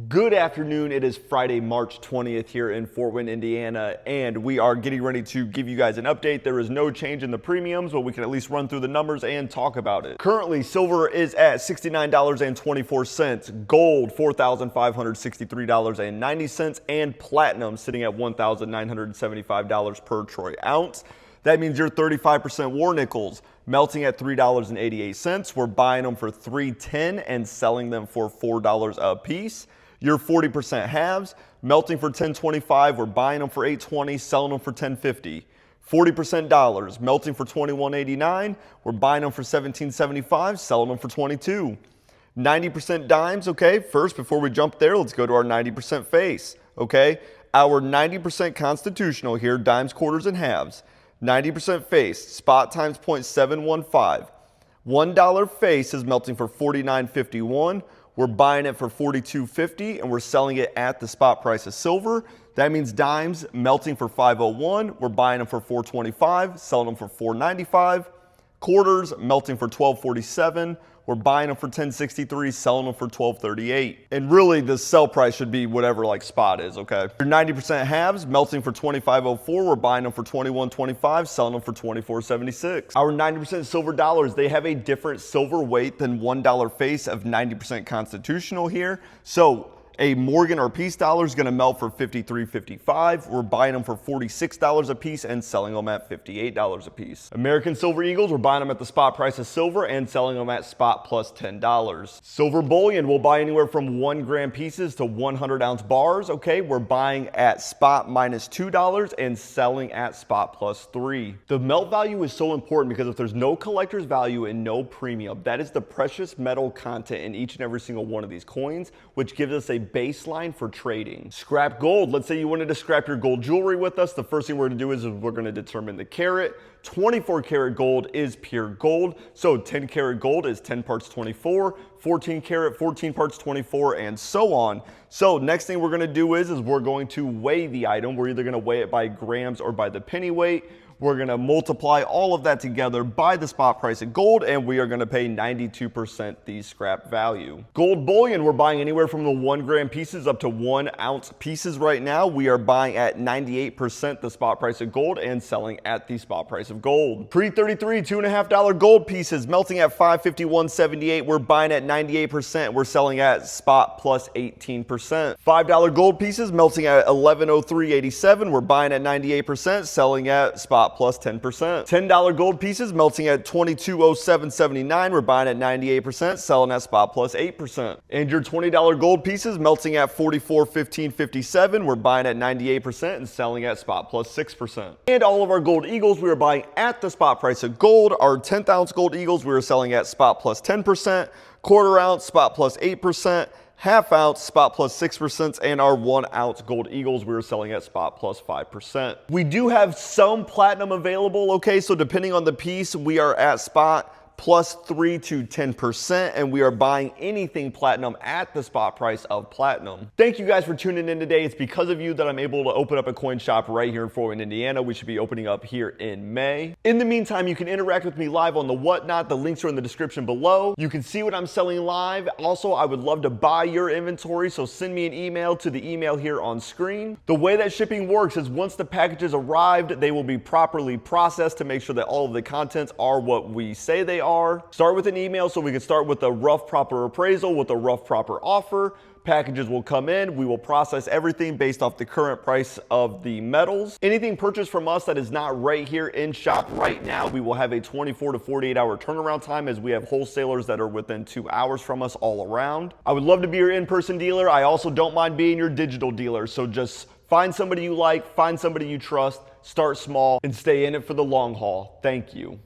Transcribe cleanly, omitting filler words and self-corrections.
Good afternoon. It is Friday, March 20th here in Fort Wayne, Indiana, and we are getting ready to give you guys an update. There is no change in the premiums, but we can at least run through the numbers and talk about it. Currently, silver is at $69.24, gold $4,563.90, and platinum sitting at $1,975 per troy ounce. That means your 35% war nickels melting at $3.88. We're buying them for $3.10 and selling them for $4 a piece. Your 40% halves melting for $10.25. We're buying them for $8.20, selling them for $10.50. 40% dollars melting for $21.89. We're buying them for $17.75, selling them for $22. 90% dimes. Okay, first before we jump there, let's go to our 90% face. Okay, our 90% constitutional here, dimes, quarters, and halves. 90% face, spot times 0.715. $1 face is melting for $49.51. We're buying it for $42.50 and we're selling it at the spot price of silver. That means dimes melting for $5.01. We're buying them for $4.25, selling them for $4.95. Quarters melting for $12.47. We're buying them for $10.63, selling them for $12.38. And really the sell price should be whatever like spot is, okay? Your 90% halves melting for $25.04. We're buying them for $21.25, selling them for $24.76. Our 90% silver dollars, they have a different silver weight than $1 face of 90% constitutional here. So a Morgan or Peace dollar is going to melt for $53.55. We're buying them for $46 a piece and selling them at $58 a piece. American Silver Eagles, we're buying them at the spot price of silver and selling them at spot plus $10. Silver bullion, we'll buy anywhere from 1 gram pieces to 100 ounce bars. Okay, we're buying at spot minus $2 and selling at spot plus $3. The melt value is so important because if there's no collector's value and no premium, that is the precious metal content in each and every single one of these coins, which gives us a baseline for trading. Scrap gold. Let's say you wanted to scrap your gold jewelry with us. The first thing we're going to do is we're going to determine the carat. 24 karat gold is pure gold. So 10 karat gold is 10 parts 24, 14 karat, 14 parts 24, and so on. So next thing we're going to do is we're going to weigh the item. We're either going to weigh it by grams or by the penny weight. We're going to multiply all of that together by the spot price of gold, and we are going to pay 92% the scrap value. Gold bullion, we're buying anywhere from the 1 gram pieces up to 1 ounce pieces right now. We are buying at 98% the spot price of gold and selling at the spot price of gold. Pre-33, $2.50 gold pieces melting at $551.78. We're buying at 98%. We're selling at spot plus 18%. $5 gold pieces melting at $1103.87. We're buying at 98%, selling at spot plus 10%. $10 gold pieces melting at $2207.79. We're buying at 98%, selling at spot plus 8%. And your $20 gold pieces melting at $4415.57. We're buying at 98% and selling at spot plus 6%. And all of our gold eagles we are buying at the spot price of gold. Our 10th ounce gold eagles we are selling at spot plus 10%, quarter ounce spot plus 8%, half ounce spot plus 6%, and our 1 ounce gold eagles we are selling at spot plus 5%. We do have some platinum available, okay, so depending on the piece we are at spot plus 3 to 10%, and we are buying anything platinum at the spot price of platinum. Thank you guys for tuning in today. It's because of you that I'm able to open up a coin shop right here in Fort Wayne, Indiana. We should be opening up here in May. In the meantime, you can interact with me live on the Whatnot. The links are in the description below. You can see what I'm selling live. Also, I would love to buy your inventory, so send me an email to the email here on screen. The way that shipping works is once the packages arrived, they will be properly processed to make sure that all of the contents are what we say they are. Start with an email so we can start with a rough proper appraisal with a rough proper offer. Packages will come in. We will process everything based off the current price of the metals. Anything purchased from us that is not right here in shop right now, we will have a 24 to 48 hour turnaround time as we have wholesalers that are within 2 hours from us all around. I would love to be your in-person dealer. I also don't mind being your digital dealer. So just find somebody you like, find somebody you trust, start small, and stay in it for the long haul. Thank you.